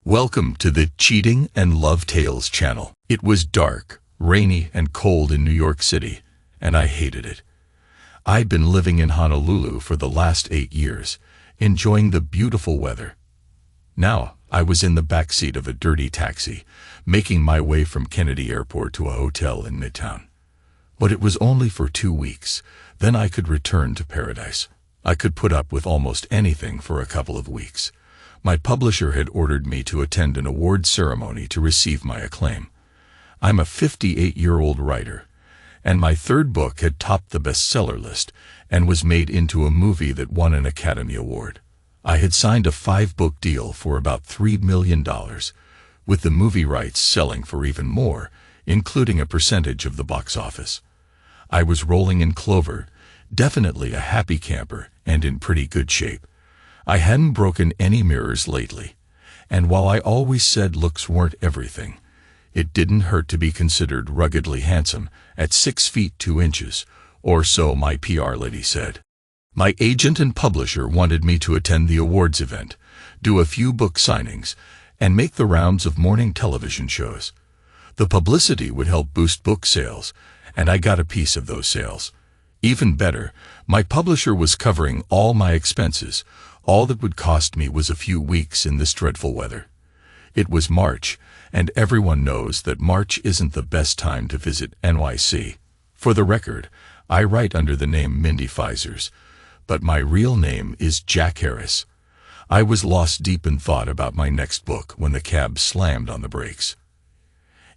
Welcome to the Cheating and Love Tales channel. It was dark, rainy, and cold in New York City, and I hated it. I'd been living in Honolulu for the last 8 years, enjoying the beautiful weather. Now, I was in the backseat of a dirty taxi, making my way from Kennedy Airport to a hotel in Midtown. But it was only for 2 weeks, then I could return to paradise. I could put up with almost anything for a couple of weeks. My publisher had ordered me to attend an awards ceremony to receive my acclaim. I'm a 58-year-old writer, and my third book had topped the bestseller list and was made into a movie that won an Academy Award. I had signed a 5-book deal for about $3 million, with the movie rights selling for even more, including a percentage of the box office. I was rolling in clover, definitely a happy camper, and in pretty good shape. I hadn't broken any mirrors lately, and while I always said looks weren't everything, it didn't hurt to be considered ruggedly handsome at 6 feet 2 inches, or so my PR lady said. My agent and publisher wanted me to attend the awards event, do a few book signings, and make the rounds of morning television shows. The publicity would help boost book sales, and I got a piece of those sales. Even better, my publisher was covering all my expenses. All that would cost me was a few weeks in this dreadful weather. It was March, and everyone knows that March isn't the best time to visit NYC. For the record, I write under the name Mindy Feisers, but my real name is Jack Harris. I was lost deep in thought about my next book when the cab slammed on the brakes.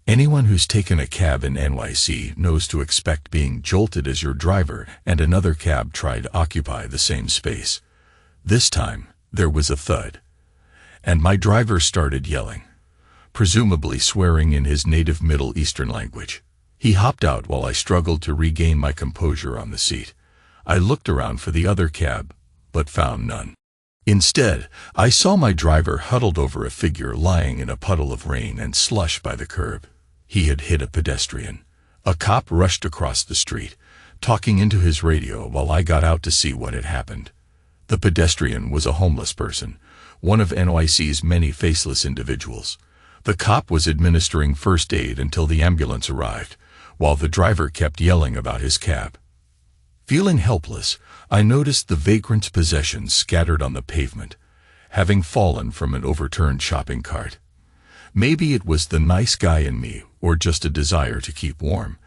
Anyone who's taken a cab in NYC knows to expect being jolted as your driver and another cab tried to occupy the same space. This time, there was a thud, and my driver started yelling, presumably swearing in his native Middle Eastern language. He hopped out while I struggled to regain my composure on the seat. I looked around for the other cab, but found none. Instead, I saw my driver huddled over a figure lying in a puddle of rain and slush by the curb. He had hit a pedestrian. A cop rushed across the street, talking into his radio while I got out to see what had happened. The pedestrian was a homeless person, one of NYC's many faceless individuals. The cop was administering first aid until the ambulance arrived, while the driver kept yelling about his cab. Feeling helpless, I noticed the vagrant's possessions scattered on the pavement, having fallen from an overturned shopping cart. Maybe it was the nice guy in me or just a desire to keep warm,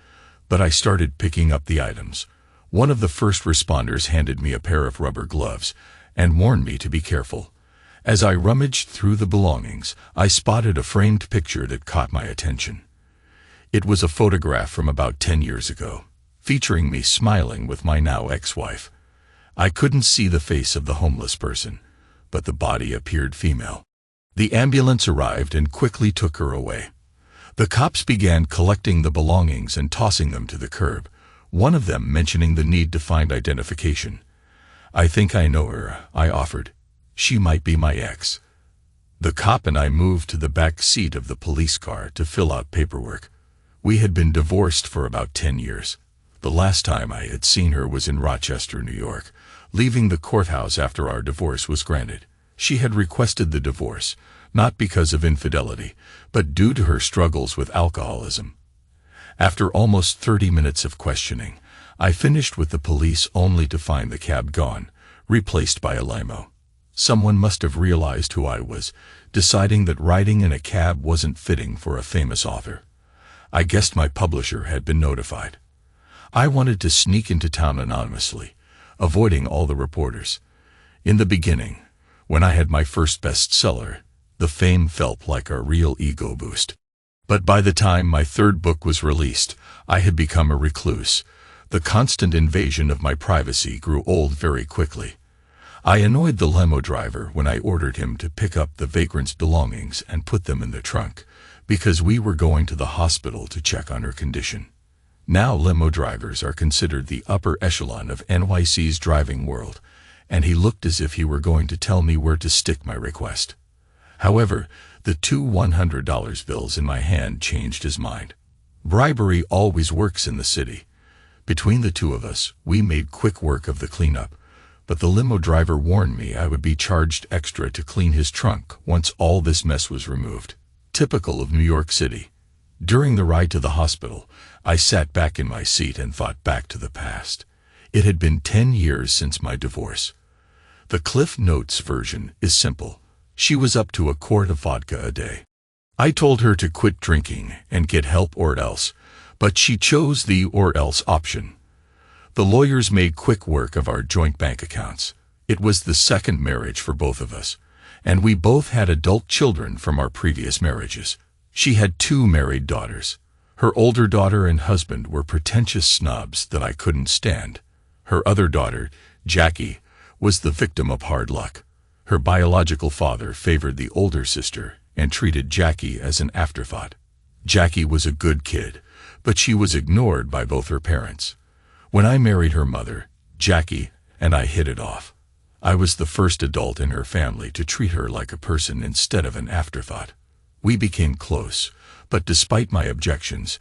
but I started picking up the items. One of the first responders handed me a pair of rubber gloves and warned me to be careful. As I rummaged through the belongings, I spotted a framed picture that caught my attention. It was a photograph from about 10 years ago, featuring me smiling with my now ex-wife. I couldn't see the face of the homeless person, but the body appeared female. The ambulance arrived and quickly took her away. The cops began collecting the belongings and tossing them to the curb, one of them mentioning the need to find identification. "I think I know her," I offered. "She might be my ex." The cop and I moved to the back seat of the police car to fill out paperwork. We had been divorced for about 10 years. The last time I had seen her was in Rochester, New York, leaving the courthouse after our divorce was granted. She had requested the divorce, not because of infidelity, but due to her struggles with alcoholism. After almost 30 minutes of questioning, I finished with the police only to find the cab gone, replaced by a limo. Someone must have realized who I was, deciding that riding in a cab wasn't fitting for a famous author. I guessed my publisher had been notified. I wanted to sneak into town anonymously, avoiding all the reporters. In the beginning, when I had my first bestseller, the fame felt like a real ego boost. But by the time my third book was released, I had become a recluse. The constant invasion of my privacy grew old very quickly. I annoyed the limo driver when I ordered him to pick up the vagrant's belongings and put them in the trunk, because we were going to the hospital to check on her condition. Now limo drivers are considered the upper echelon of NYC's driving world, and he looked as if he were going to tell me where to stick my request. However, the 2 $100 bills in my hand changed his mind. Bribery always works in the city. Between the two of us, we made quick work of the cleanup, but the limo driver warned me I would be charged extra to clean his trunk once all this mess was removed. Typical of New York City. During the ride to the hospital, I sat back in my seat and thought back to the past. It had been 10 years since my divorce. The Cliff Notes version is simple. She was up to a quart of vodka a day. I told her to quit drinking and get help or else, but she chose the or else option. The lawyers made quick work of our joint bank accounts. It was the second marriage for both of us, and we both had adult children from our previous marriages. She had 2 married daughters. Her older daughter and husband were pretentious snobs that I couldn't stand. Her other daughter, Jackie, was the victim of hard luck. Her biological father favored the older sister and treated Jackie as an afterthought. Jackie was a good kid, but she was ignored by both her parents. When I married her mother, Jackie and I hit it off. I was the first adult in her family to treat her like a person instead of an afterthought. We became close, but despite my objections,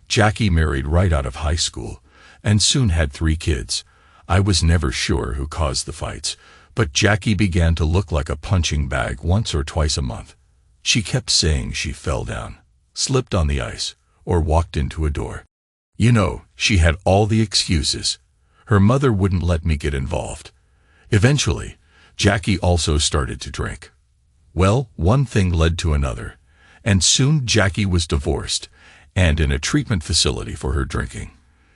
Jackie married right out of high school and soon had 3 kids. I was never sure who caused the fights, but Jackie began to look like a punching bag once or twice a month. She kept saying she fell down, slipped on the ice, or walked into a door. You know, she had all the excuses. Her mother wouldn't let me get involved. Eventually, Jackie also started to drink. Well, one thing led to another, and soon Jackie was divorced and in a treatment facility for her drinking.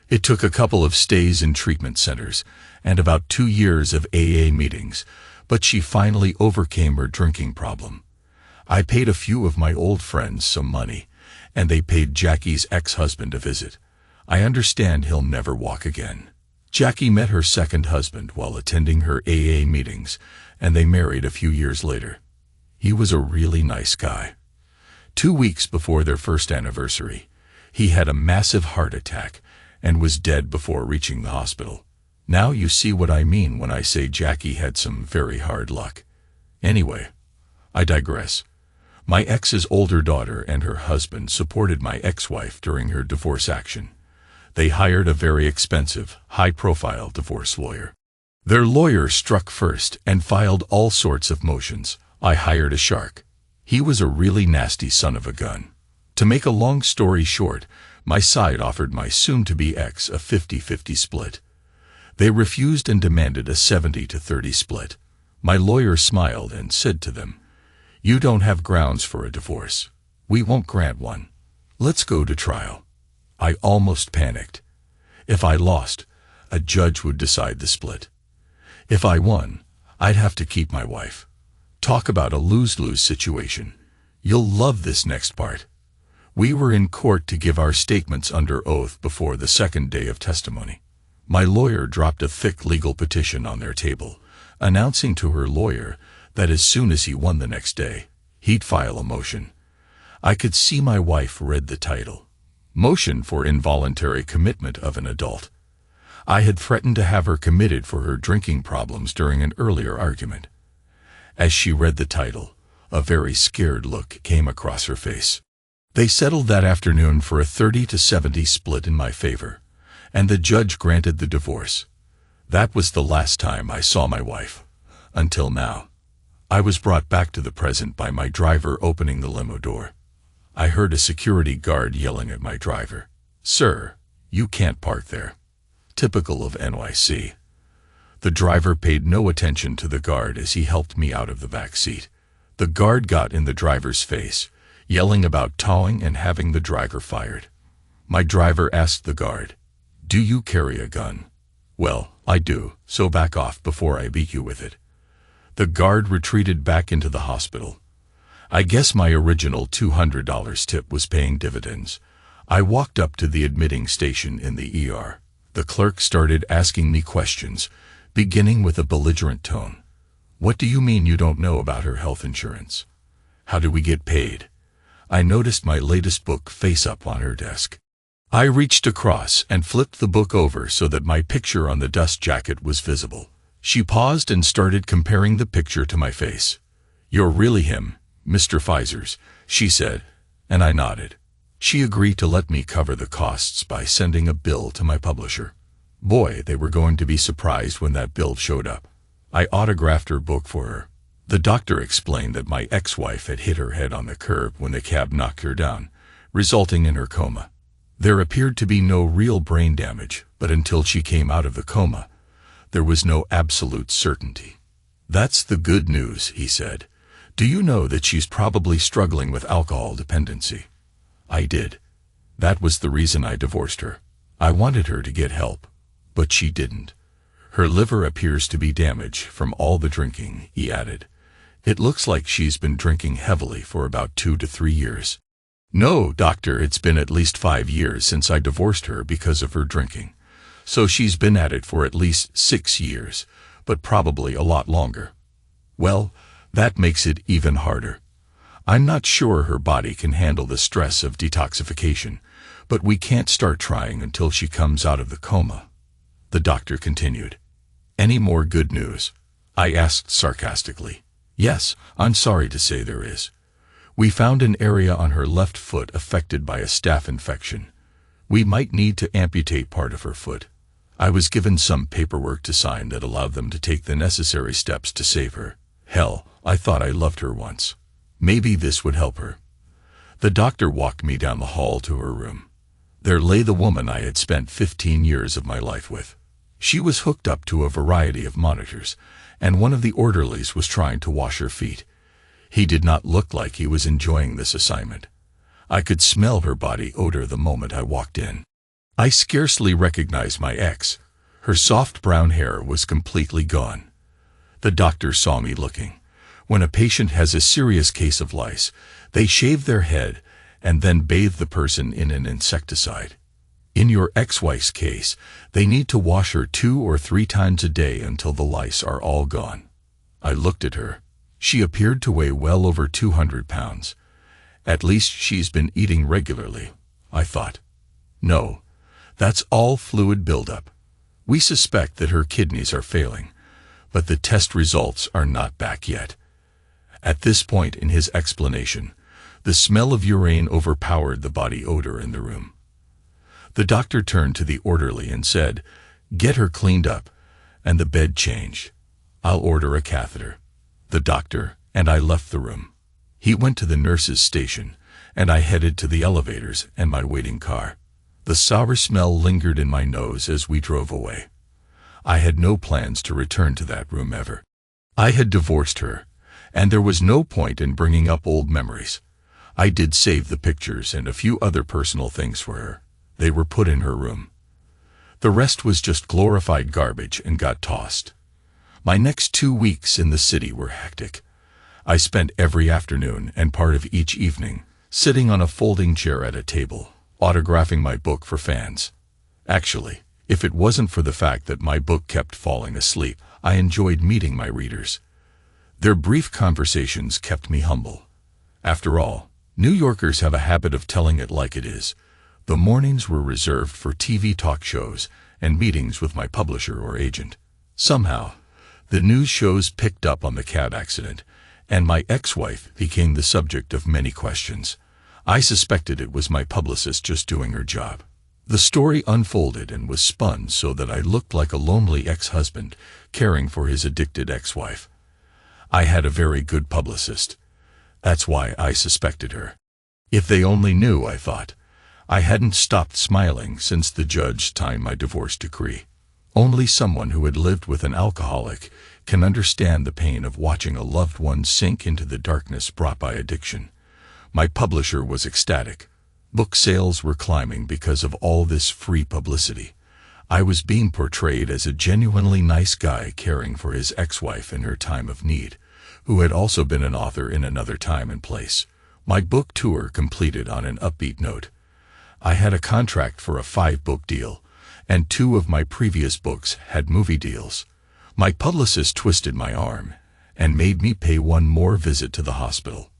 It took a couple of stays in treatment centers and about 2 years of AA meetings, but she finally overcame her drinking problem. I paid a few of my old friends some money, and they paid Jackie's ex-husband a visit. I understand he'll never walk again. Jackie met her second husband while attending her AA meetings, and they married a few years later. He was a really nice guy. 2 weeks before their first anniversary, he had a massive heart attack and was dead before reaching the hospital. Now you see what I mean when I say Jackie had some very hard luck. Anyway, I digress. My ex's older daughter and her husband supported my ex-wife during her divorce action. They hired a very expensive, high-profile divorce lawyer. Their lawyer struck first and filed all sorts of motions. I hired a shark. He was a really nasty son of a gun. To make a long story short, my side offered my soon-to-be ex a 50-50 split. They refused and demanded a 70-30 split. My lawyer smiled and said to them, "You don't have grounds for a divorce. We won't grant one. Let's go to trial." I almost panicked. If I lost, a judge would decide the split. If I won, I'd have to keep my wife. Talk about a lose-lose situation. You'll love this next part. We were in court to give our statements under oath before the second day of testimony. My lawyer dropped a thick legal petition on their table, announcing to her lawyer that as soon as he won the next day, he'd file a motion. I could see my wife read the title. Motion for involuntary commitment of an adult. I had threatened to have her committed for her drinking problems during an earlier argument. As she read the title, a very scared look came across her face. They settled that afternoon for a 30-70 split in my favor, and the judge granted the divorce. That was the last time I saw my wife. Until now. I was brought back to the present by my driver opening the limo door. I heard a security guard yelling at my driver, "Sir, you can't park there." Typical of NYC. The driver paid no attention to the guard as he helped me out of the back seat. The guard got in the driver's face, yelling about towing and having the driver fired. My driver asked the guard, "Do you carry a gun?" "Well, I do, so back off before I beat you with it." The guard retreated back into the hospital. I guess my original $200 tip was paying dividends. I walked up to the admitting station in the ER. The clerk started asking me questions, beginning with a belligerent tone. "What do you mean you don't know about her health insurance? How do we get paid?" I noticed my latest book face up on her desk. I reached across and flipped the book over so that my picture on the dust jacket was visible. She paused and started comparing the picture to my face. "You're really him, Mr. Pfizer's," she said, and I nodded. She agreed to let me cover the costs by sending a bill to my publisher. Boy, they were going to be surprised when that bill showed up. I autographed her book for her. The doctor explained that my ex-wife had hit her head on the curb when the cab knocked her down, resulting in her coma. There appeared to be no real brain damage, but until she came out of the coma, there was no absolute certainty. "That's the good news," he said. "Do you know that she's probably struggling with alcohol dependency?" I did. That was the reason I divorced her. I wanted her to get help, but she didn't. "Her liver appears to be damaged from all the drinking," he added. "It looks like she's been drinking heavily for about 2 to 3 years. "No, doctor, it's been at least 5 years since I divorced her because of her drinking. So she's been at it for at least 6 years, but probably a lot longer." Well, that makes it even harder. I'm not sure her body can handle the stress of detoxification, but we can't start trying until she comes out of the coma. The doctor continued. "Any more good news?" I asked sarcastically. "Yes, I'm sorry to say there is. We found an area on her left foot affected by a staph infection. We might need to amputate part of her foot. I was given some paperwork to sign that allowed them to take the necessary steps to save her. Hell, I thought I loved her once. Maybe this would help her." The doctor walked me down the hall to her room. There lay the woman I had spent 15 years of my life with. She was hooked up to a variety of monitors, and one of the orderlies was trying to wash her feet. He did not look like he was enjoying this assignment. I could smell her body odor the moment I walked in. I scarcely recognized my ex. Her soft brown hair was completely gone. The doctor saw me looking. When a patient has a serious case of lice, they shave their head and then bathe the person in an insecticide. In your ex-wife's case, they need to wash her 2 or 3 times a day until the lice are all gone. I looked at her. She appeared to weigh well over 200 pounds. At least she's been eating regularly, I thought. No, that's all fluid buildup. We suspect that her kidneys are failing, but the test results are not back yet. At this point in his explanation, the smell of urine overpowered the body odor in the room. The doctor turned to the orderly and said, "Get her cleaned up and the bed changed. I'll order a catheter." The doctor and I left the room. He went to the nurse's station, and I headed to the elevators and my waiting car. The sour smell lingered in my nose as we drove away. I had no plans to return to that room ever. I had divorced her, and there was no point in bringing up old memories. I did save the pictures and a few other personal things for her. They were put in her room. The rest was just glorified garbage and got tossed. My next 2 weeks in the city were hectic. I spent every afternoon and part of each evening sitting on a folding chair at a table, autographing my book for fans. Actually, if it wasn't for the fact that my book kept falling asleep, I enjoyed meeting my readers. Their brief conversations kept me humble. After all, New Yorkers have a habit of telling it like it is. The mornings were reserved for TV talk shows and meetings with my publisher or agent. Somehow, the news shows picked up on the cab accident, and my ex-wife became the subject of many questions. I suspected it was my publicist just doing her job. The story unfolded and was spun so that I looked like a lonely ex-husband caring for his addicted ex-wife. I had a very good publicist. That's why I suspected her. If they only knew, I thought. I hadn't stopped smiling since the judge signed my divorce decree. Only someone who had lived with an alcoholic can understand the pain of watching a loved one sink into the darkness brought by addiction. My publisher was ecstatic. Book sales were climbing because of all this free publicity. I was being portrayed as a genuinely nice guy caring for his ex-wife in her time of need, who had also been an author in another time and place. My book tour completed on an upbeat note. I had a contract for a 5-book deal, and 2 of my previous books had movie deals. My publicist twisted my arm and made me pay one more visit to the hospital.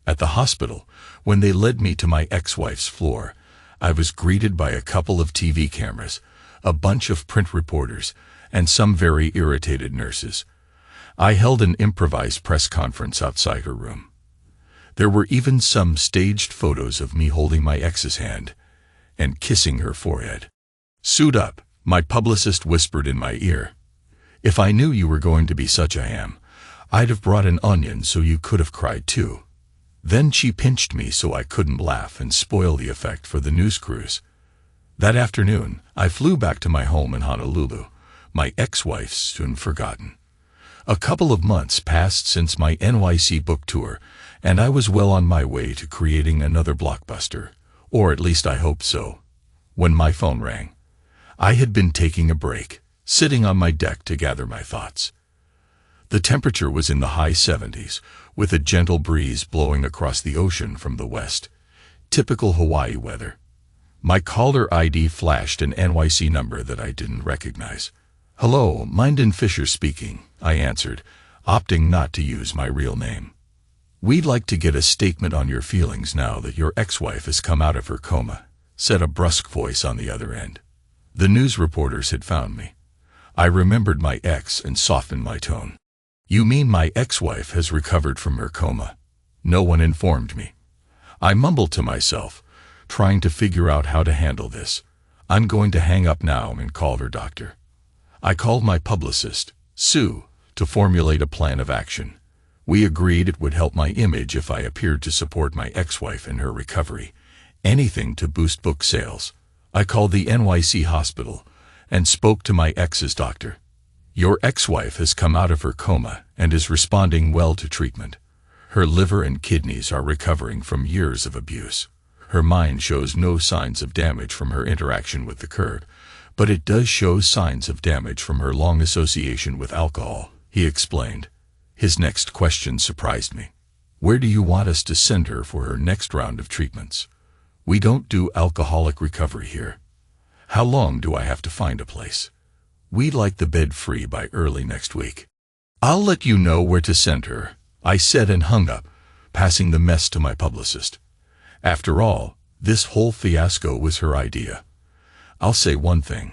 At the hospital, when they led me to my ex-wife's floor, I was greeted by a couple of TV cameras, a bunch of print reporters, and some very irritated nurses. I held an improvised press conference outside her room. There were even some staged photos of me holding my ex's hand and kissing her forehead. "Suit up," My publicist whispered in my ear, "If I knew you were going to be such a ham, I'd have brought an onion so you could have cried too." Then she pinched me so I couldn't laugh and spoil the effect for the news crews. That afternoon, I flew back to my home in Honolulu, my ex-wife soon forgotten. A couple of months passed since my NYC book tour, and I was well on my way to creating another blockbuster, or at least I hoped so, when my phone rang. I had been taking a break, sitting on my deck to gather my thoughts. The temperature was in the high 70s, with a gentle breeze blowing across the ocean from the west. Typical Hawaii weather. My caller ID flashed an NYC number that I didn't recognize. "Hello, Minden Fisher speaking," I answered, opting not to use my real name. "We'd like to get a statement on your feelings now that your ex-wife has come out of her coma," said a brusque voice on the other end. The news reporters had found me. I remembered my ex and softened my tone. "You mean my ex-wife has recovered from her coma?" No one informed me. I mumbled to myself, trying to figure out how to handle this. I'm going to hang up now and call her doctor. I called my publicist, Sue, to formulate a plan of action. We agreed it would help my image if I appeared to support my ex-wife in her recovery. Anything to boost book sales. I called the NYC hospital and spoke to my ex's doctor. "Your ex-wife has come out of her coma and is responding well to treatment. Her liver and kidneys are recovering from years of abuse. Her mind shows no signs of damage from her interaction with the curb, but it does show signs of damage from her long association with alcohol," he explained. His next question surprised me. "Where do you want us to send her for her next round of treatments? We don't do alcoholic recovery here. How long do I have to find a place? We'd like the bed free by early next week." "I'll let you know where to send her," I said and hung up, passing the mess to my publicist. After all, this whole fiasco was her idea. I'll say one thing.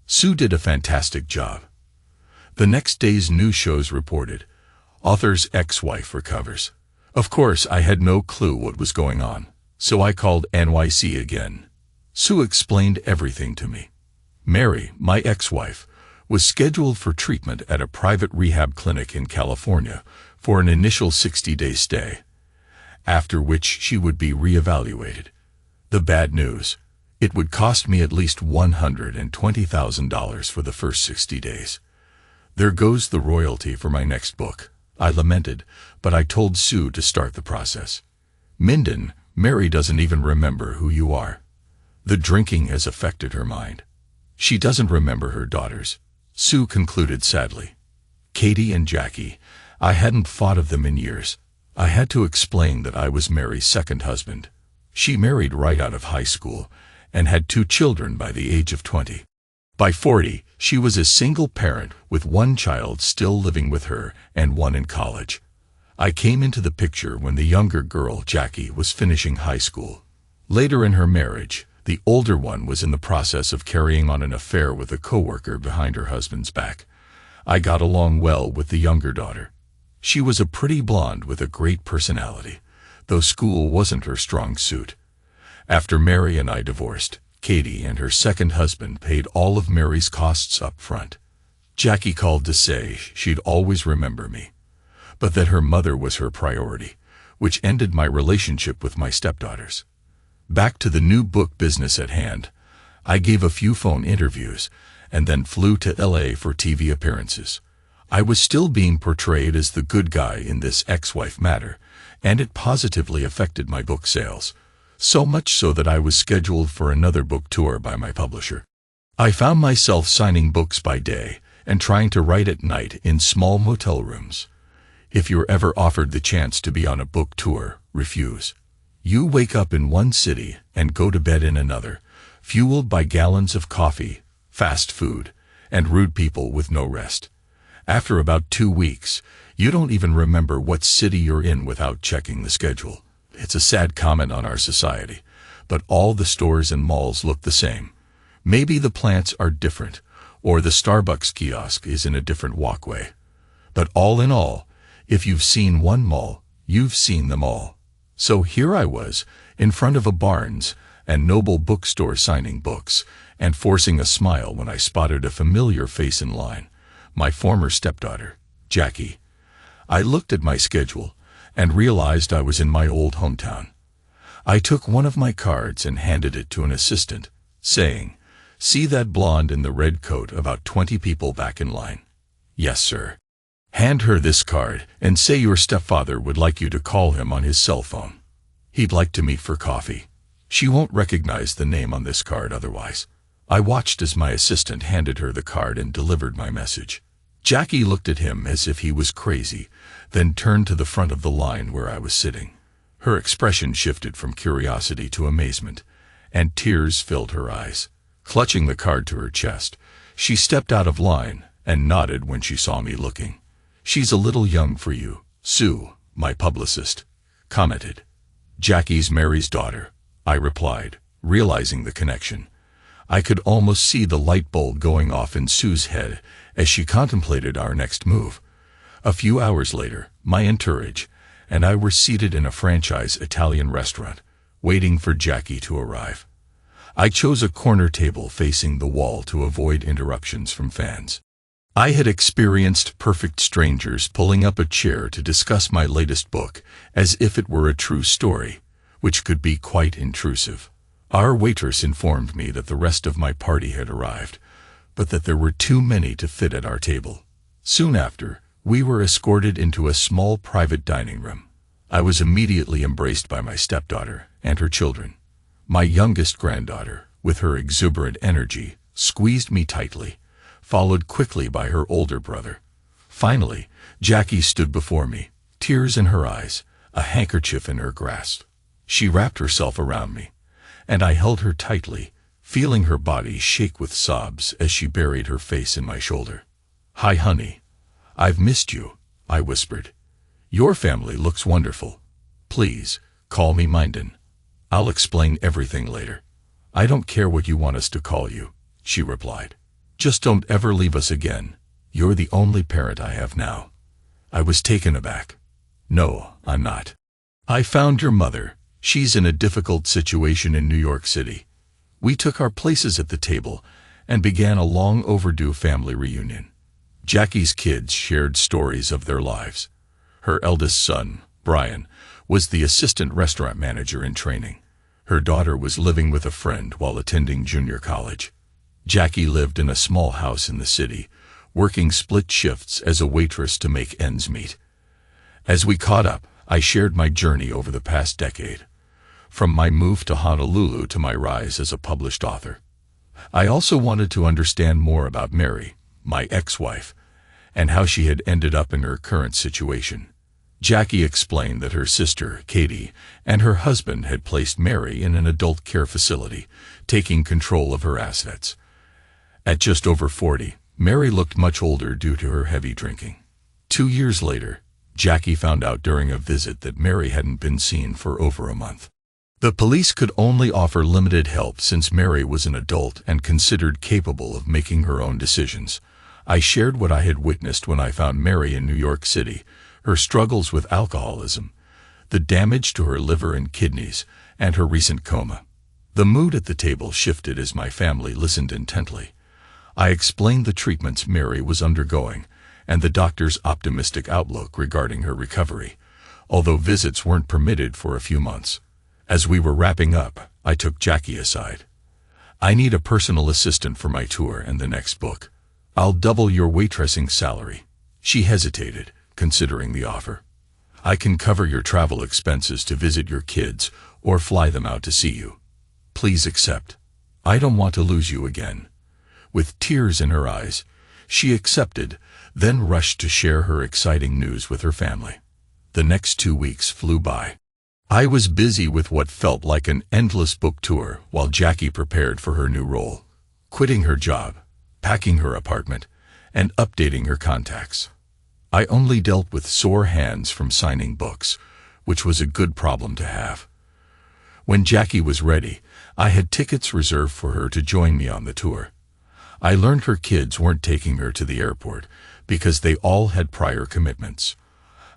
Sue did a fantastic job. The next day's news shows reported, "Author's ex-wife recovers." Of course, I had no clue what was going on, so I called NYC again. Sue explained everything to me. Mary, my ex-wife, was scheduled for treatment at a private rehab clinic in California for an initial 60-day stay, after which she would be reevaluated. The bad news: it would cost me at least $120,000 for the first 60 days. "There goes the royalty for my next book," I lamented, but I told Sue to start the process. "Minden, Mary doesn't even remember who you are. The drinking has affected her mind. She doesn't remember her daughters," Sue concluded sadly. "Katie and Jackie, I hadn't thought of them in years. I had to explain that I was Mary's second husband. She married right out of high school and had 2 children by the age of 20. By 40, she was a single parent with 1 child still living with her and 1 in college. I came into the picture when the younger girl, Jackie, was finishing high school. Later in her marriage, the older one was in the process of carrying on an affair with a coworker behind her husband's back. I got along well with the younger daughter. She was a pretty blonde with a great personality, though school wasn't her strong suit. After Mary and I divorced, Katie and her second husband paid all of Mary's costs up front. Jackie called to say she'd always remember me, but that her mother was her priority, which ended my relationship with my stepdaughters. Back to the new book business at hand, I gave a few phone interviews and then flew to LA for TV appearances. I was still being portrayed as the good guy in this ex-wife matter, and it positively affected my book sales, so much so that I was scheduled for another book tour by my publisher. I found myself signing books by day and trying to write at night in small motel rooms. If you're ever offered the chance to be on a book tour, refuse. You wake up in one city and go to bed in another, fueled by gallons of coffee, fast food, and rude people with no rest. After about 2 weeks, you don't even remember what city you're in without checking the schedule. It's a sad comment on our society, but all the stores and malls look the same. Maybe the plants are different, or the Starbucks kiosk is in a different walkway. But all in all, if you've seen one mall, you've seen them all. So here I was, in front of a Barnes, and Noble bookstore signing books, and forcing a smile when I spotted a familiar face in line, my former stepdaughter, Jackie. I looked at my schedule and realized I was in my old hometown. I took one of my cards and handed it to an assistant, saying, "See that blonde in the red coat, about 20 people back in line?" "Yes, sir." "Hand her this card and say your stepfather would like you to call him on his cell phone. He'd like to meet for coffee. She won't recognize the name on this card otherwise." I watched as my assistant handed her the card and delivered my message. Jackie looked at him as if he was crazy, then turned to the front of the line where I was sitting. Her expression shifted from curiosity to amazement, and tears filled her eyes. Clutching the card to her chest, she stepped out of line and nodded when she saw me looking. "She's a little young for you," Sue, my publicist, commented. "Jackie's Mary's daughter," I replied, realizing the connection. I could almost see the light bulb going off in Sue's head as she contemplated our next move. A few hours later, my entourage and I were seated in a franchise Italian restaurant, waiting for Jackie to arrive. I chose a corner table facing the wall to avoid interruptions from fans. I had experienced perfect strangers pulling up a chair to discuss my latest book as if it were a true story, which could be quite intrusive. Our waitress informed me that the rest of my party had arrived, but that there were too many to fit at our table. Soon after, we were escorted into a small private dining room. I was immediately embraced by my stepdaughter and her children. My youngest granddaughter, with her exuberant energy, squeezed me tightly, followed quickly by her older brother. Finally, Jackie stood before me, tears in her eyes, a handkerchief in her grasp. She wrapped herself around me, and I held her tightly, feeling her body shake with sobs as she buried her face in my shoulder. "Hi, honey. I've missed you," I whispered. "Your family looks wonderful. Please, call me Minden. I'll explain everything later." "I don't care what you want us to call you," she replied. "Just don't ever leave us again. You're the only parent I have now." I was taken aback. "No, I'm not. I found your mother. She's in a difficult situation in New York City." We took our places at the table and began a long overdue family reunion. Jackie's kids shared stories of their lives. Her eldest son, Brian, was the assistant restaurant manager in training. Her daughter was living with a friend while attending junior college. Jackie lived in a small house in the city, working split shifts as a waitress to make ends meet. As we caught up, I shared my journey over the past decade, from my move to Honolulu to my rise as a published author. I also wanted to understand more about Mary, my ex-wife, and how she had ended up in her current situation. Jackie explained that her sister, Katie, and her husband had placed Mary in an adult care facility, taking control of her assets. At just over 40, Mary looked much older due to her heavy drinking. 2 years later, Jackie found out during a visit that Mary hadn't been seen for over a month. The police could only offer limited help since Mary was an adult and considered capable of making her own decisions. I shared what I had witnessed when I found Mary in New York City, her struggles with alcoholism, the damage to her liver and kidneys, and her recent coma. The mood at the table shifted as my family listened intently. I explained the treatments Mary was undergoing and the doctor's optimistic outlook regarding her recovery, although visits weren't permitted for a few months. As we were wrapping up, I took Jackie aside. "I need a personal assistant for my tour and the next book. I'll double your waitressing salary." She hesitated, considering the offer. "I can cover your travel expenses to visit your kids or fly them out to see you. Please accept. I don't want to lose you again." With tears in her eyes, she accepted, then rushed to share her exciting news with her family. The next 2 weeks flew by. I was busy with what felt like an endless book tour while Jackie prepared for her new role, quitting her job, packing her apartment, and updating her contacts. I only dealt with sore hands from signing books, which was a good problem to have. When Jackie was ready, I had tickets reserved for her to join me on the tour. I learned her kids weren't taking her to the airport because they all had prior commitments.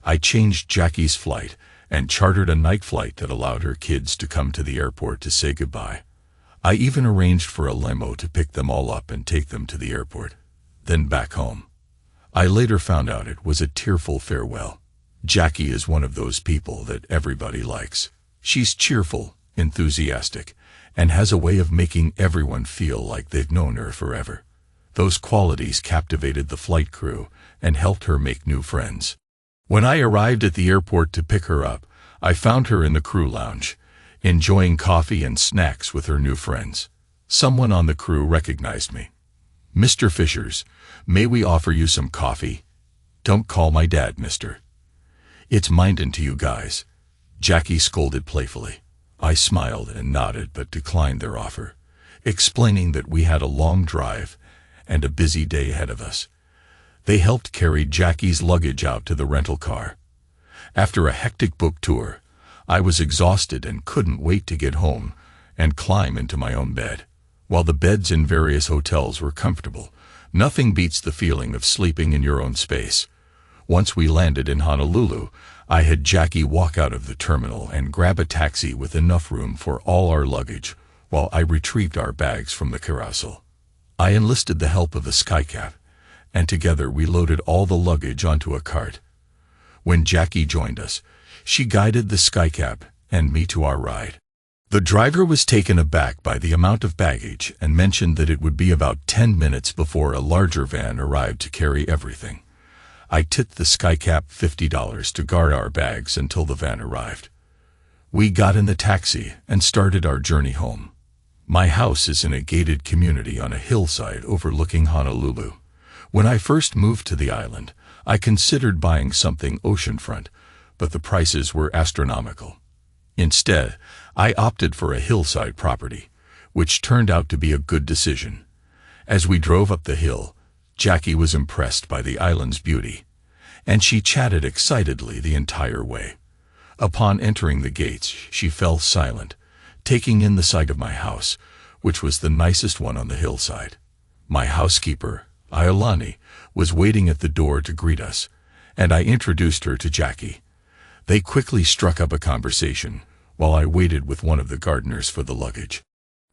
I changed Jackie's flight and chartered a night flight that allowed her kids to come to the airport to say goodbye. I even arranged for a limo to pick them all up and take them to the airport, then back home. I later found out it was a tearful farewell. Jackie is one of those people that everybody likes. She's cheerful, enthusiastic, and has a way of making everyone feel like they've known her forever. Those qualities captivated the flight crew and helped her make new friends. When I arrived at the airport to pick her up, I found her in the crew lounge, enjoying coffee and snacks with her new friends. Someone on the crew recognized me. "Mr. Fishers, may we offer you some coffee?" "Don't call my dad, mister. It's mindin' to you guys," Jackie scolded playfully. I smiled and nodded but declined their offer, explaining that we had a long drive and a busy day ahead of us. They helped carry Jackie's luggage out to the rental car. After a hectic book tour, I was exhausted and couldn't wait to get home and climb into my own bed. While the beds in various hotels were comfortable, nothing beats the feeling of sleeping in your own space. Once we landed in Honolulu, I had Jackie walk out of the terminal and grab a taxi with enough room for all our luggage, while I retrieved our bags from the carousel. I enlisted the help of a skycap, and together we loaded all the luggage onto a cart. When Jackie joined us, she guided the skycap and me to our ride. The driver was taken aback by the amount of baggage and mentioned that it would be about 10 minutes before a larger van arrived to carry everything. I tipped the skycap $50 to guard our bags until the van arrived. We got in the taxi and started our journey home. My house is in a gated community on a hillside overlooking Honolulu. When I first moved to the island, I considered buying something oceanfront, but the prices were astronomical. Instead, I opted for a hillside property, which turned out to be a good decision. As we drove up the hill, Jackie was impressed by the island's beauty, and she chatted excitedly the entire way. Upon entering the gates, she fell silent, taking in the sight of my house, which was the nicest one on the hillside. My housekeeper, Iolani, was waiting at the door to greet us, and I introduced her to Jackie. They quickly struck up a conversation, while I waited with one of the gardeners for the luggage.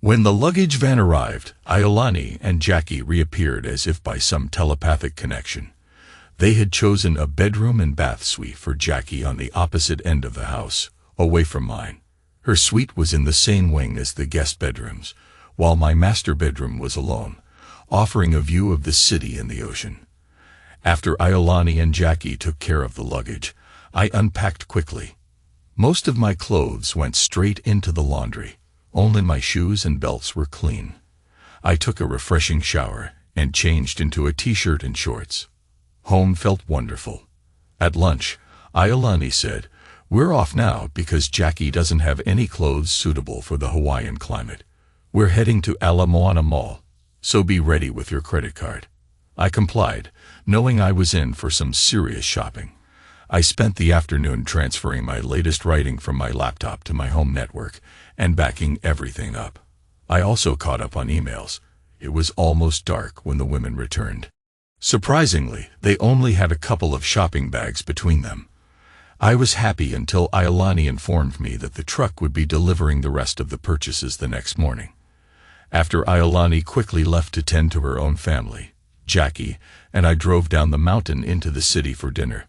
When the luggage van arrived, Iolani and Jackie reappeared as if by some telepathic connection. They had chosen a bedroom and bath suite for Jackie on the opposite end of the house, away from mine. Her suite was in the same wing as the guest bedrooms, while my master bedroom was alone, offering a view of the city and the ocean. After Iolani and Jackie took care of the luggage, I unpacked quickly. Most of my clothes went straight into the laundry. Only my shoes and belts were clean. I took a refreshing shower and changed into a t-shirt and shorts. Home felt wonderful. At lunch, Iolani said, "We're off now because Jackie doesn't have any clothes suitable for the Hawaiian climate. We're heading to Ala Moana Mall, so be ready with your credit card." I complied, knowing I was in for some serious shopping. I spent the afternoon transferring my latest writing from my laptop to my home network and backing everything up. I also caught up on emails. It was almost dark when the women returned. Surprisingly, they only had a couple of shopping bags between them. I was happy until Iolani informed me that the truck would be delivering the rest of the purchases the next morning. After Iolani quickly left to tend to her own family, Jackie and I drove down the mountain into the city for dinner.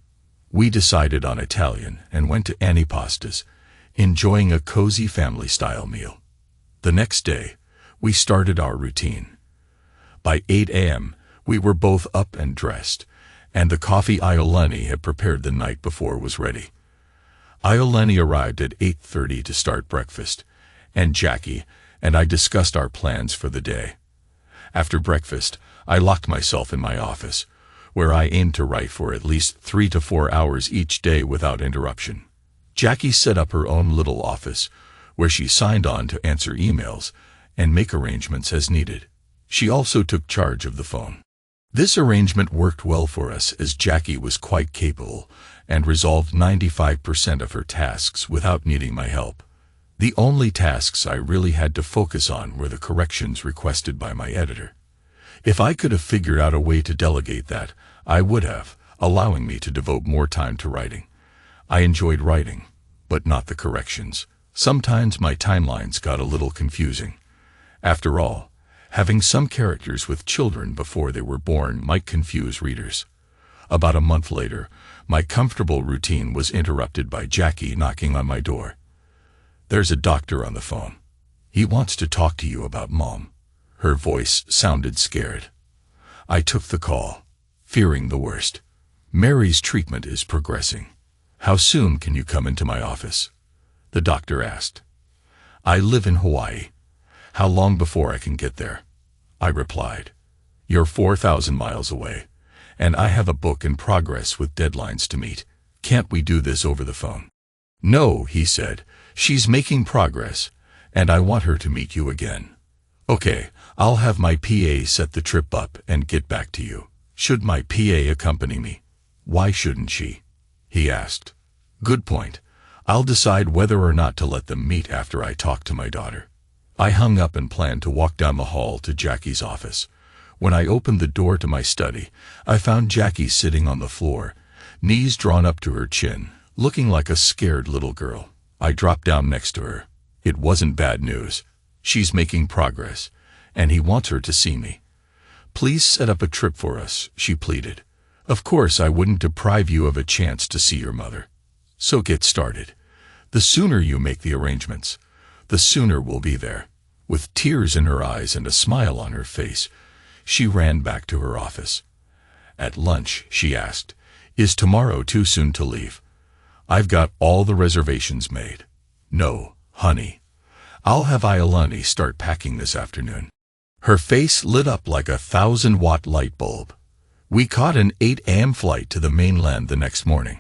We decided on Italian and went to Antipasta's, enjoying a cozy family-style meal. The next day, we started our routine. By 8 a.m., we were both up and dressed, and the coffee Iolani had prepared the night before was ready. Iolani arrived at 8:30 to start breakfast, and Jackie and I discussed our plans for the day. After breakfast, I locked myself in my office, where I aimed to write for at least 3 to 4 hours each day without interruption. Jackie set up her own little office, where she signed on to answer emails and make arrangements as needed. She also took charge of the phone. This arrangement worked well for us as Jackie was quite capable and resolved 95% of her tasks without needing my help. The only tasks I really had to focus on were the corrections requested by my editor. If I could have figured out a way to delegate that, I would have, allowing me to devote more time to writing. I enjoyed writing, but not the corrections. Sometimes my timelines got a little confusing. After all, having some characters with children before they were born might confuse readers. About a month later, my comfortable routine was interrupted by Jackie knocking on my door. "There's a doctor on the phone. He wants to talk to you about Mom." Her voice sounded scared. I took the call, fearing the worst. "Mary's treatment is progressing. How soon can you come into my office?" the doctor asked. "I live in Hawaii. How long before I can get there?" I replied. "You're 4,000 miles away, and I have a book in progress with deadlines to meet. Can't we do this over the phone?" "No," he said. "She's making progress, and I want her to meet you again." "Okay, I'll have my PA set the trip up and get back to you." "Should my PA accompany me?" "Why shouldn't she?" he asked. "Good point. I'll decide whether or not to let them meet after I talk to my daughter." I hung up and planned to walk down the hall to Jackie's office. When I opened the door to my study, I found Jackie sitting on the floor, knees drawn up to her chin, looking like a scared little girl. I dropped down next to her. It wasn't bad news. She's making progress, and he wants her to see me. "Please set up a trip for us," she pleaded. "Of course I wouldn't deprive you of a chance to see your mother. So get started. The sooner you make the arrangements, the sooner we'll be there." With tears in her eyes and a smile on her face, she ran back to her office. At lunch, she asked, "Is tomorrow too soon to leave? I've got all the reservations made." "No, honey. I'll have Iolani start packing this afternoon." Her face lit up like a 1,000-watt light bulb. We caught an 8 a.m. flight to the mainland the next morning.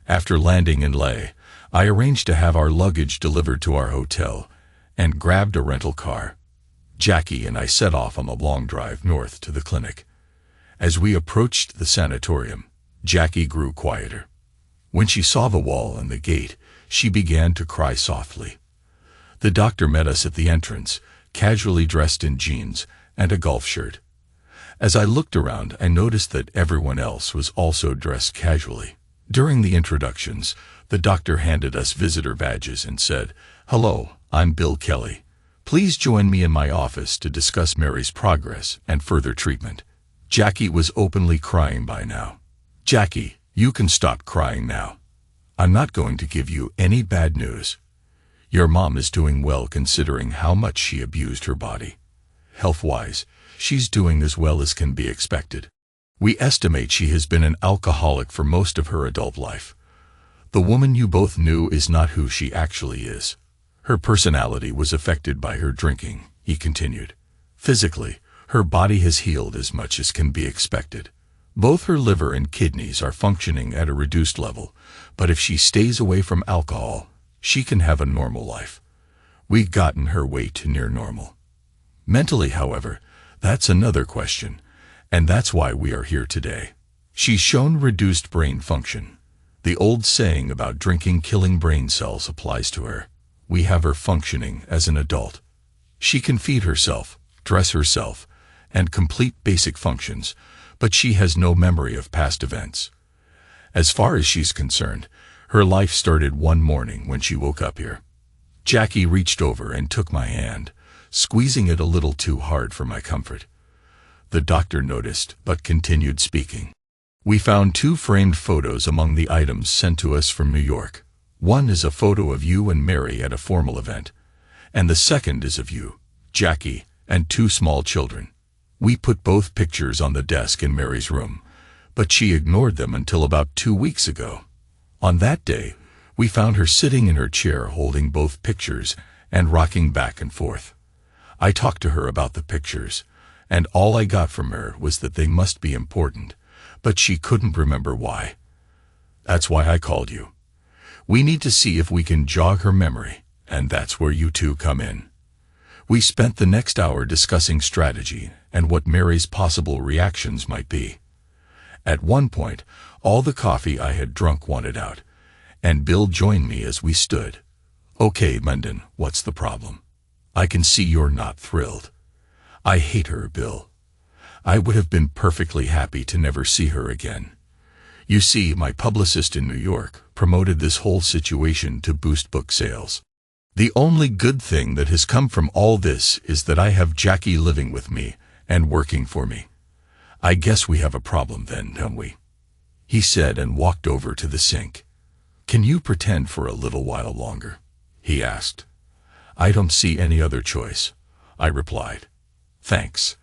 After landing in Leh, I arranged to have our luggage delivered to our hotel and grabbed a rental car. Jackie and I set off on a long drive north to the clinic. As we approached the sanatorium, Jackie grew quieter. When she saw the wall and the gate, she began to cry softly. The doctor met us at the entrance, casually dressed in jeans and a golf shirt. As I looked around, I noticed that everyone else was also dressed casually. During the introductions, the doctor handed us visitor badges and said, "Hello, I'm Bill Kelly. Please join me in my office to discuss Mary's progress and further treatment." Jackie was openly crying by now. "Jackie, you can stop crying now. I'm not going to give you any bad news. Your mom is doing well considering how much she abused her body. Health-wise, she's doing as well as can be expected. We estimate she has been an alcoholic for most of her adult life. The woman you both knew is not who she actually is. Her personality was affected by her drinking," he continued. "Physically, her body has healed as much as can be expected. Both her liver and kidneys are functioning at a reduced level, but if she stays away from alcohol, she can have a normal life. We've gotten her weight to near normal. Mentally, however, that's another question, and that's why we are here today. She's shown reduced brain function. The old saying about drinking killing brain cells applies to her. We have her functioning as an adult. She can feed herself, dress herself, and complete basic functions, but she has no memory of past events. As far as she's concerned, her life started one morning when she woke up here." Jackie reached over and took my hand, squeezing it a little too hard for my comfort. The doctor noticed, but continued speaking. "We found 2 framed photos among the items sent to us from New York. One is a photo of you and Mary at a formal event, and the second is of you, Jackie, and 2 small children. We put both pictures on the desk in Mary's room, but she ignored them until about 2 weeks ago. On that day, we found her sitting in her chair holding both pictures and rocking back and forth. I talked to her about the pictures, and all I got from her was that they must be important, but she couldn't remember why. That's why I called you. We need to see if we can jog her memory, and that's where you two come in." We spent the next hour discussing strategy and what Mary's possible reactions might be. At one point, all the coffee I had drunk wanted out, and Bill joined me as we stood. "Okay, Mendon, what's the problem? I can see you're not thrilled." "I hate her, Bill. I would have been perfectly happy to never see her again. You see, my publicist in New York promoted this whole situation to boost book sales. The only good thing that has come from all this is that I have Jackie living with me and working for me. I guess we have a problem then, don't we? He said and walked over to the sink. Can you pretend for a little while longer? He asked. I don't see any other choice, I replied. Thanks.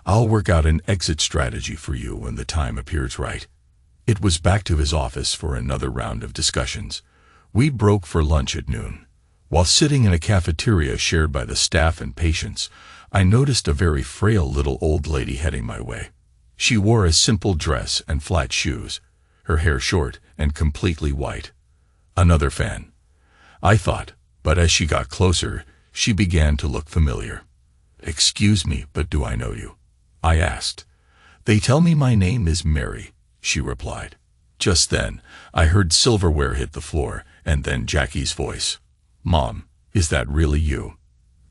I'll work out an exit strategy for you when the time appears right. It was back to his office for another round of discussions. We broke for lunch at noon. While sitting in a cafeteria shared by the staff and patients, I noticed a very frail little old lady heading my way. She wore a simple dress and flat shoes, her hair short and completely white. Another fan, I thought, but as she got closer, she began to look familiar. Excuse me, but do I know you? I asked. They tell me my name is Mary, she replied. Just then, I heard silverware hit the floor, and then Jackie's voice. Mom, is that really you?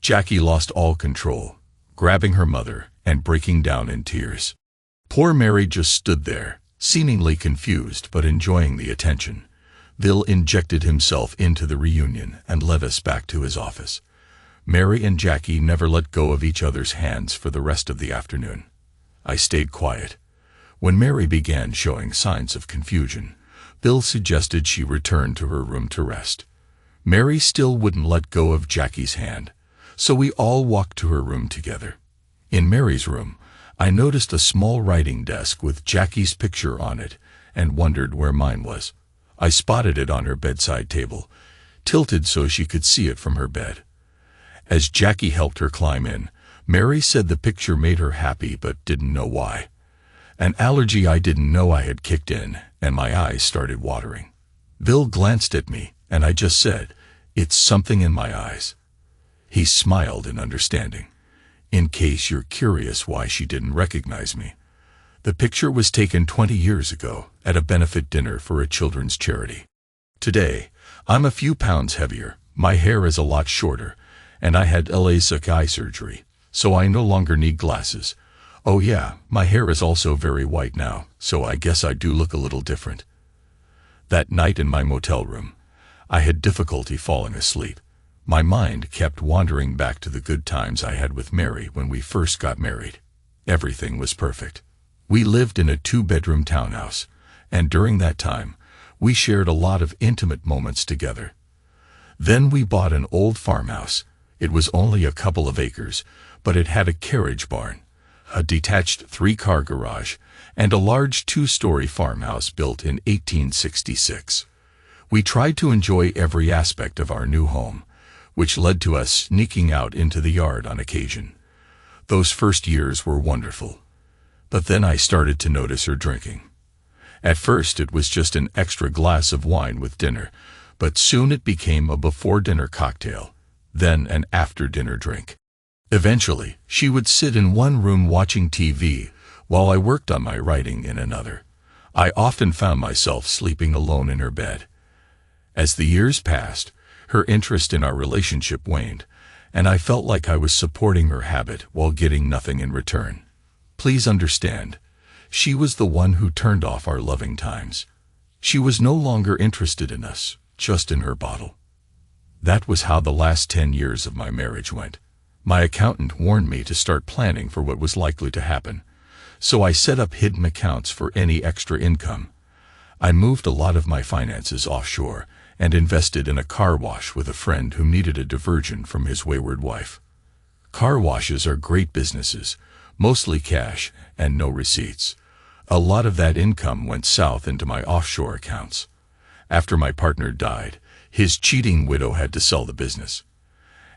Jackie lost all control, grabbing her mother and breaking down in tears. Poor Mary just stood there, seemingly confused but enjoying the attention. Bill injected himself into the reunion and led us back to his office. Mary and Jackie never let go of each other's hands for the rest of the afternoon. I stayed quiet. When Mary began showing signs of confusion, Bill suggested she return to her room to rest. Mary still wouldn't let go of Jackie's hand, so we all walked to her room together. In Mary's room, I noticed a small writing desk with Jackie's picture on it and wondered where mine was. I spotted it on her bedside table, tilted so she could see it from her bed. As Jackie helped her climb in, Mary said the picture made her happy but didn't know why. An allergy I didn't know I had kicked in, and my eyes started watering. Bill glanced at me, and I just said, "It's something in my eyes." He smiled in understanding. In case you're curious why she didn't recognize me, the picture was taken 20 years ago at a benefit dinner for a children's charity. Today, I'm a few pounds heavier, my hair is a lot shorter, and I had LASIK eye surgery, so I no longer need glasses. Oh yeah, my hair is also very white now, so I guess I do look a little different. That night in my motel room, I had difficulty falling asleep. My mind kept wandering back to the good times I had with Mary when we first got married. Everything was perfect. We lived in a 2-bedroom townhouse, and during that time, we shared a lot of intimate moments together. Then we bought an old farmhouse. It was only a couple of acres, but it had a carriage barn, a detached 3-car garage, and a large 2-story farmhouse built in 1866. We tried to enjoy every aspect of our new home, which led to us sneaking out into the yard on occasion. Those first years were wonderful. But then I started to notice her drinking. At first it was just an extra glass of wine with dinner, but soon it became a before-dinner cocktail, then an after-dinner drink. Eventually, she would sit in one room watching TV while I worked on my writing in another. I often found myself sleeping alone in her bed. As the years passed, her interest in our relationship waned, and I felt like I was supporting her habit while getting nothing in return. Please understand, she was the one who turned off our loving times. She was no longer interested in us, just in her bottle. That was how the last 10 years of my marriage went. My accountant warned me to start planning for what was likely to happen, so I set up hidden accounts for any extra income. I moved a lot of my finances offshore and invested in a car wash with a friend who needed a diversion from his wayward wife. Car washes are great businesses, mostly cash and no receipts. A lot of that income went south into my offshore accounts. After my partner died, his cheating widow had to sell the business.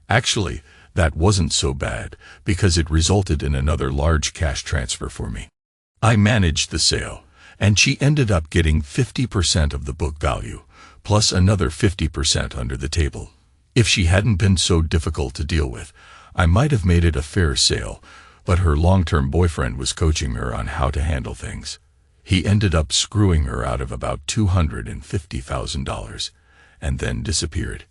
Actually, that wasn't so bad because it resulted in another large cash transfer for me. I managed the sale, and she ended up getting 50% of the book value, plus another 50% under the table. If she hadn't been so difficult to deal with, I might have made it a fair sale, but her long-term boyfriend was coaching her on how to handle things. He ended up screwing her out of about $250,000, and then disappeared.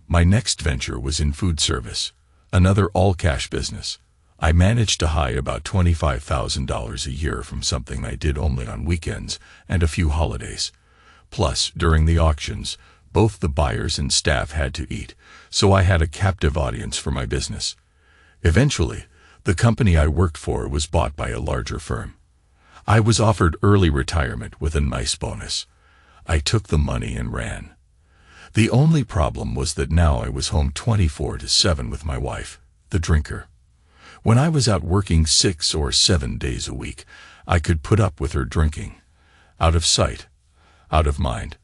My next venture was in food service, another all-cash business. I managed to hide about $25,000 a year from something I did only on weekends and a few holidays. Plus, during the auctions, both the buyers and staff had to eat, so I had a captive audience for my business. Eventually, the company I worked for was bought by a larger firm. I was offered early retirement with a nice bonus. I took the money and ran. The only problem was that now I was home 24/7 with my wife, the drinker. When I was out working 6 or 7 days a week, I could put up with her drinking. Out of sight, out of mind.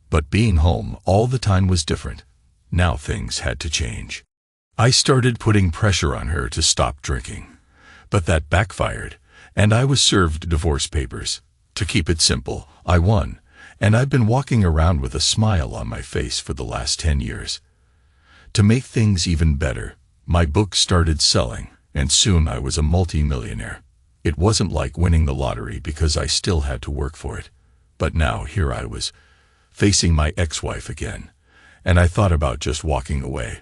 But being home all the time was different. Now things had to change. I started putting pressure on her to stop drinking. But that backfired, and I was served divorce papers. To keep it simple, I won, and I've been walking around with a smile on my face for the last 10 years. To make things even better, my book started selling, and soon I was a multi-millionaire. It wasn't like winning the lottery because I still had to work for it. But now here I was, facing my ex-wife again, and I thought about just walking away.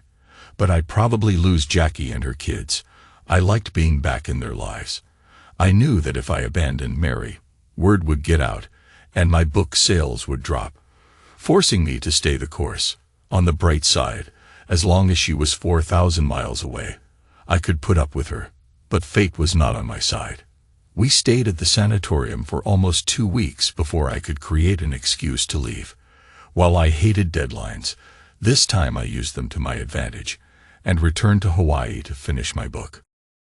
But I'd probably lose Jackie and her kids. I liked being back in their lives. I knew that if I abandoned Mary, word would get out, and my book sales would drop, forcing me to stay the course. On the bright side, as long as she was 4,000 miles away, I could put up with her. But fate was not on my side. We stayed at the sanatorium for almost 2 weeks before I could create an excuse to leave. While I hated deadlines, this time I used them to my advantage, and returned to Hawaii to finish my book.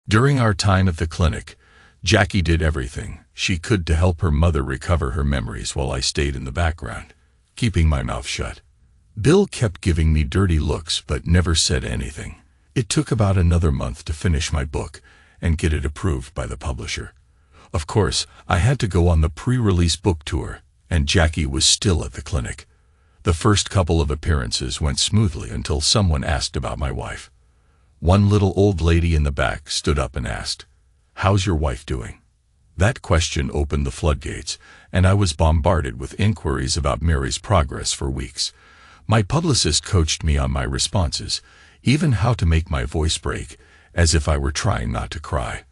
During our time at the clinic, Jackie did everything she could to help her mother recover her memories while I stayed in the background, keeping my mouth shut. Bill kept giving me dirty looks but never said anything. It took about another month to finish my book and get it approved by the publisher. Of course, I had to go on the pre-release book tour, and Jackie was still at the clinic. The first couple of appearances went smoothly until someone asked about my wife. One little old lady in the back stood up and asked, "How's your wife doing?" That question opened the floodgates, and I was bombarded with inquiries about Mary's progress for weeks. My publicist coached me on my responses, even how to make my voice break, as if I were trying not to cry.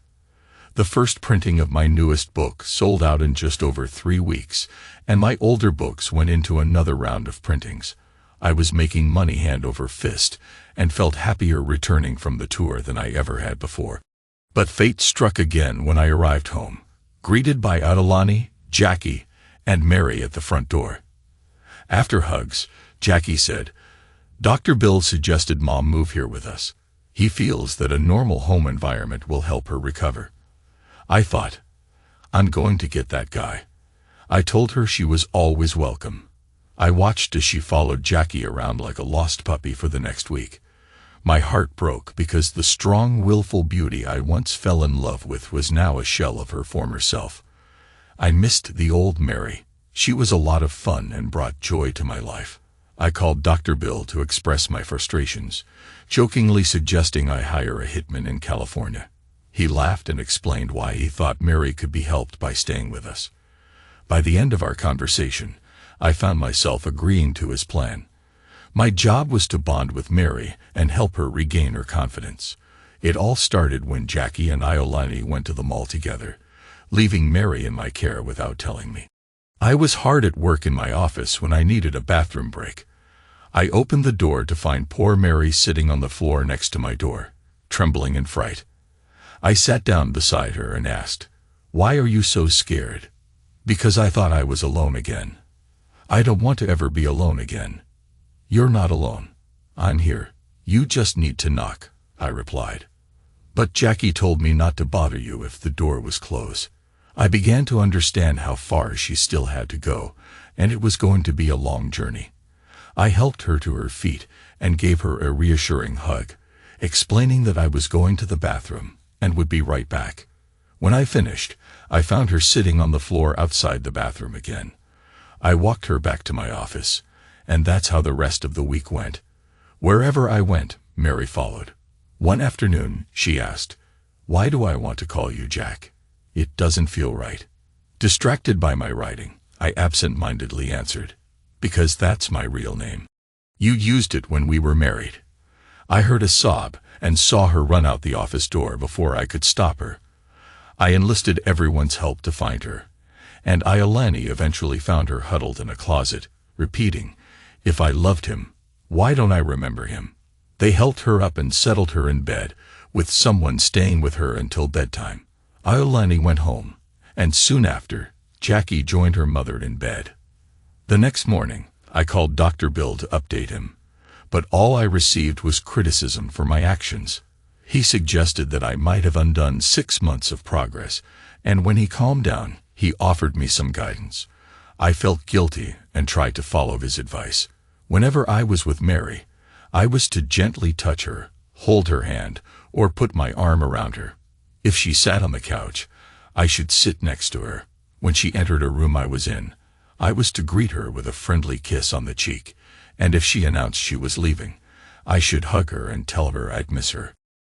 The first printing of my newest book sold out in just over 3 weeks, and my older books went into another round of printings. I was making money hand over fist, and felt happier returning from the tour than I ever had before. But fate struck again when I arrived home, greeted by Adelani, Jackie, and Mary at the front door. After hugs, Jackie said, "Dr. Bill suggested Mom move here with us. He feels that a normal home environment will help her recover." I thought, I'm going to get that guy. I told her she was always welcome. I watched as she followed Jackie around like a lost puppy for the next week. My heart broke because the strong, willful beauty I once fell in love with was now a shell of her former self. I missed the old Mary. She was a lot of fun and brought joy to my life. I called Dr. Bill to express my frustrations, jokingly suggesting I hire a hitman in California. He laughed and explained why he thought Mary could be helped by staying with us. By the end of our conversation, I found myself agreeing to his plan. My job was to bond with Mary and help her regain her confidence. It all started when Jackie and Iolani went to the mall together, leaving Mary in my care without telling me. I was hard at work in my office when I needed a bathroom break. I opened the door to find poor Mary sitting on the floor next to my door, trembling in fright. I sat down beside her and asked, "Why are you so scared?" "Because I thought I was alone again." "I don't want to ever be alone again." "You're not alone. I'm here. You just need to knock," I replied. But Jackie told me not to bother you if the door was closed. I began to understand how far she still had to go, and it was going to be a long journey. I helped her to her feet and gave her a reassuring hug, explaining that I was going to the bathroom and would be right back. When I finished, I found her sitting on the floor outside the bathroom again. I walked her back to my office, and that's how the rest of the week went. Wherever I went, Mary followed. One afternoon, she asked, "Why do I want to call you Jack? It doesn't feel right." Distracted by my writing, I absent-mindedly answered, "Because that's my real name. You used it when we were married." I heard a sob and saw her run out the office door before I could stop her. I enlisted everyone's help to find her, and Iolani eventually found her huddled in a closet, repeating, "If I loved him, why don't I remember him?" They helped her up and settled her in bed, with someone staying with her until bedtime. Iolani went home, and soon after, Jackie joined her mother in bed. The next morning, I called Dr. Bill to update him, but all I received was criticism for my actions. He suggested that I might have undone 6 months of progress, and when he calmed down, he offered me some guidance. I felt guilty and tried to follow his advice. Whenever I was with Mary, I was to gently touch her, hold her hand, or put my arm around her. If she sat on the couch, I should sit next to her. When she entered a room I was in, I was to greet her with a friendly kiss on the cheek, and if she announced she was leaving, I should hug her and tell her I'd miss her.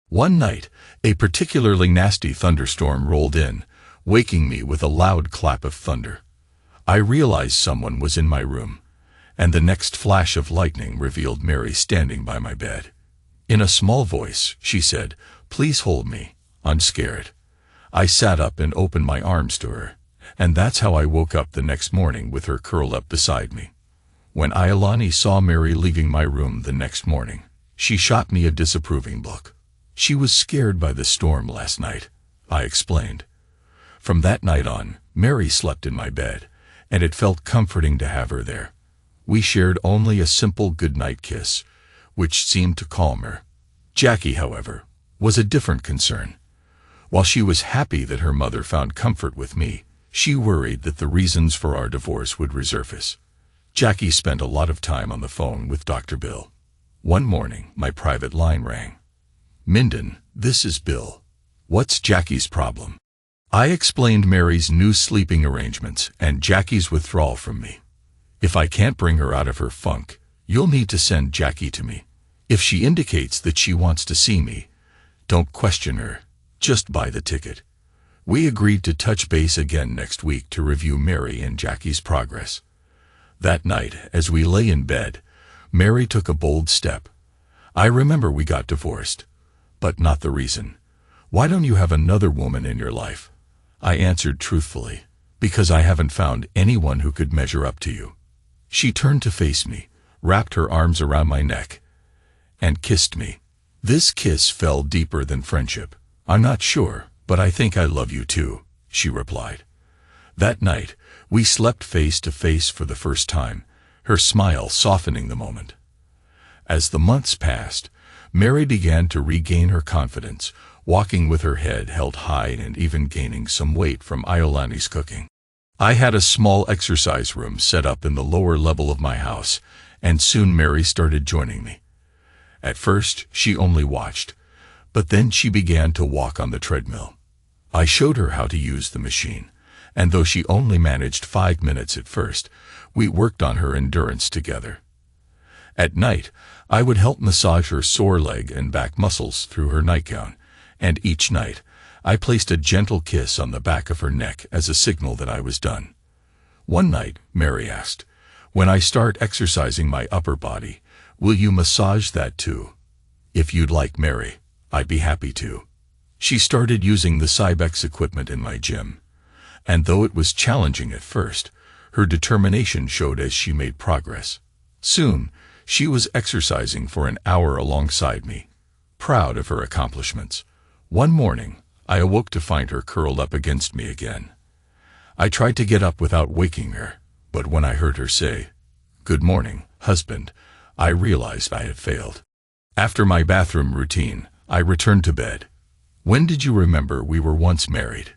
One night, a particularly nasty thunderstorm rolled in, waking me with a loud clap of thunder. I realized someone was in my room, and the next flash of lightning revealed Mary standing by my bed. In a small voice, she said, "Please hold me. I'm scared." I sat up and opened my arms to her, and that's how I woke up the next morning with her curled up beside me. When Iolani saw Mary leaving my room the next morning, she shot me a disapproving look. "She was scared by the storm last night," I explained. From that night on, Mary slept in my bed, and it felt comforting to have her there. We shared only a simple goodnight kiss, which seemed to calm her. Jackie, however, was a different concern. While she was happy that her mother found comfort with me, she worried that the reasons for our divorce would resurface. Jackie spent a lot of time on the phone with Dr. Bill. One morning, my private line rang. "Minden, this is Bill. What's Jackie's problem?" I explained Mary's new sleeping arrangements and Jackie's withdrawal from me. "If I can't bring her out of her funk, you'll need to send Jackie to me. If she indicates that she wants to see me, don't question her. Just buy the ticket." We agreed to touch base again next week to review Mary and Jackie's progress. That night, as we lay in bed, Mary took a bold step. "I remember we got divorced, but not the reason. Why don't you have another woman in your life?" I answered truthfully, "Because I haven't found anyone who could measure up to you." She turned to face me, wrapped her arms around my neck, and kissed me. This kiss fell deeper than friendship. "I'm not sure, but I think I love you too," she replied. That night, we slept face to face for the first time, her smile softening the moment. As the months passed, Mary began to regain her confidence, walking with her head held high and even gaining some weight from Iolani's cooking. I had a small exercise room set up in the lower level of my house, and soon Mary started joining me. At first, she only watched, but then she began to walk on the treadmill. I showed her how to use the machine, and though she only managed 5 minutes at first, we worked on her endurance together. At night, I would help massage her sore leg and back muscles through her nightgown, and each night, I placed a gentle kiss on the back of her neck as a signal that I was done. One night, Mary asked, "When I start exercising my upper body, will you massage that too?" "If you'd like, Mary, I'd be happy to." She started using the Cybex equipment in my gym, and though it was challenging at first, her determination showed as she made progress. Soon, she was exercising for an hour alongside me, proud of her accomplishments. One morning, I awoke to find her curled up against me again. I tried to get up without waking her, but when I heard her say, "Good morning, husband," I realized I had failed. After my bathroom routine, I returned to bed. "When did you remember we were once married?"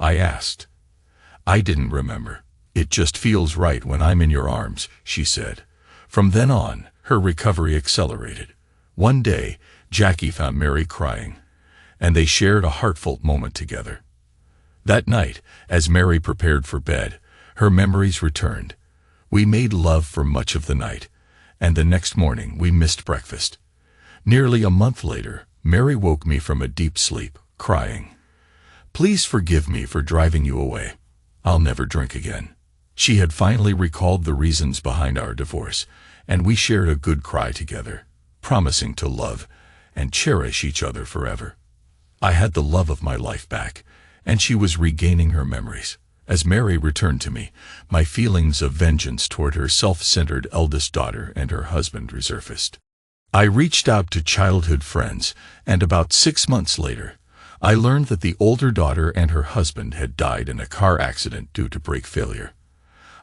I asked. "I didn't remember. It just feels right when I'm in your arms," she said. From then on, her recovery accelerated. One day, Jackie found Mary crying, and they shared a heartfelt moment together. That night, as Mary prepared for bed, her memories returned. We made love for much of the night, and the next morning we missed breakfast. Nearly a month later, Mary woke me from a deep sleep, crying, "Please forgive me for driving you away. I'll never drink again." She had finally recalled the reasons behind our divorce, and we shared a good cry together, promising to love and cherish each other forever. I had the love of my life back, and she was regaining her memories. As Mary returned to me, my feelings of vengeance toward her self-centered eldest daughter and her husband resurfaced. I reached out to childhood friends, and about 6 months later, I learned that the older daughter and her husband had died in a car accident due to brake failure.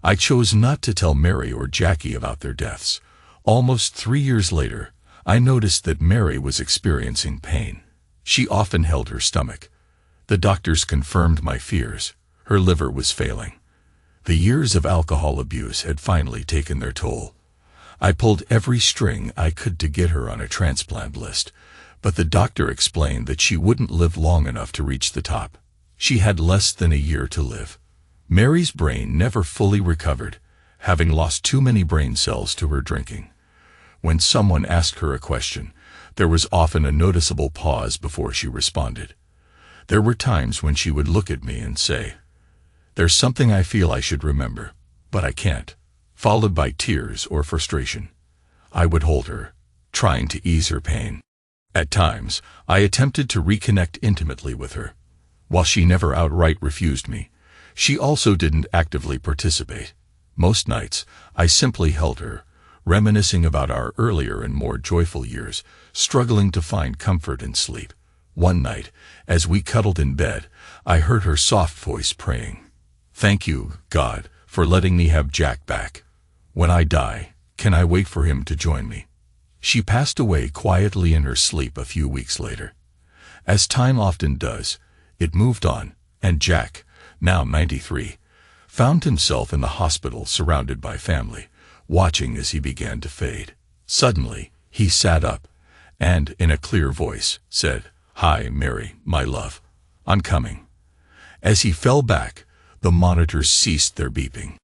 I chose not to tell Mary or Jackie about their deaths. Almost 3 years later, I noticed that Mary was experiencing pain. She often held her stomach. The doctors confirmed my fears. Her liver was failing. The years of alcohol abuse had finally taken their toll. I pulled every string I could to get her on a transplant list, but the doctor explained that she wouldn't live long enough to reach the top. She had less than a year to live. Mary's brain never fully recovered, having lost too many brain cells to her drinking. When someone asked her a question, there was often a noticeable pause before she responded. There were times when she would look at me and say, "There's something I feel I should remember, but I can't," followed by tears or frustration. I would hold her, trying to ease her pain. At times, I attempted to reconnect intimately with her. While she never outright refused me, she also didn't actively participate. Most nights, I simply held her, reminiscing about our earlier and more joyful years, struggling to find comfort in sleep. One night, as we cuddled in bed, I heard her soft voice praying, "Thank you, God, for letting me have Jack back. When I die, can I wait for him to join me?" She passed away quietly in her sleep a few weeks later. As time often does, it moved on, and Jack, now 93, found himself in the hospital surrounded by family, watching as he began to fade. Suddenly, he sat up, and, in a clear voice, said, "Hi, Mary, my love. I'm coming." As he fell back, the monitors ceased their beeping.